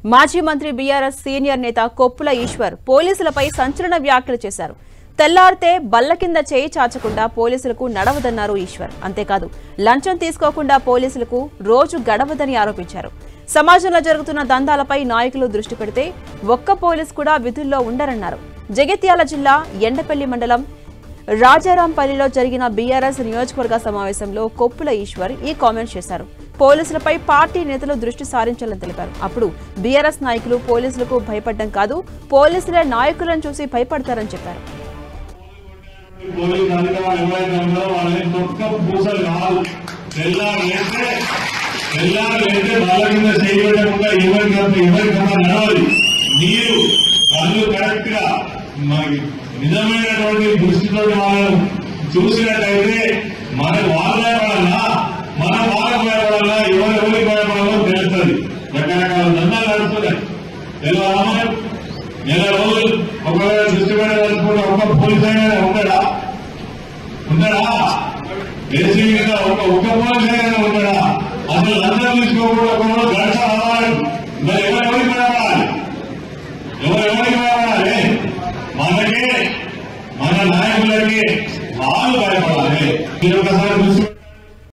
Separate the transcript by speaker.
Speaker 1: మాజీ మంత్రి BRS senior నేత కొప్పుల ఈశ్వర్ పోలీసులపై సంచలన వ్యాఖ్యలు చేశారు. తెల్లారితే బల్ల కింద చేయి చాచకుండా పోలీసులకు నడవదన్నారు ఈశ్వర్. అంతేకాదు లంచం తీసుకోకుండా పోలీసులకు రోజు గడవదని ఆరోపించారు. సమాజంలో జరుగుతున్న దందాలపై నాయకులు దృష్టి పెడితే ఒక్క పోలీసు కూడా విధుల్లో ఉండరన్నారు. జగిత్యాల జిల్లా ఎండపల్లి మండలం రాజారాంపల్లిలో జరిగిన బీఆర్ఎస్ నియోజకవర్గ సమావేశంలో కొప్పుల ఈశ్వర్ ఈ కామెంట్స్ చేశారు. పోలీసులపై పార్టీ నేతలు దృష్టి సారించాలని తెలిపారు. అప్పుడు బీఆర్ఎస్ నాయకులు పోలీసులకు భయపడడం కాదు, పోలీసులే నాయకులను చూసి భయపడతారని చెప్పారు.
Speaker 2: నిజమైనటువంటి దృష్టితో వాళ్ళను చూసినట్టయితే మన వాళ్ళ ఎవరికి భయపడాలో తెలుస్తుంది. రకరకాల దండాలు నడుస్తున్నాయి. తెలియాలా? నెల రోజులు ఒకవేళ దృష్టి పెట్టాలనుకుంటే ఒక్క పోలీస్ అయినా ఉంటాడా? దేశం మీద ఒక్క పోలీస్ అయినా ఉంటాడా? అసలు అందరూ తీసుకోకుండా ఒకరోజు గంట అవ్వాలి. మరి ఎవరికి భయపడాలి? మనకే మన నాయకులకి వాళ్ళు భయపడాలి. మీరు ఒకసారి దృష్టి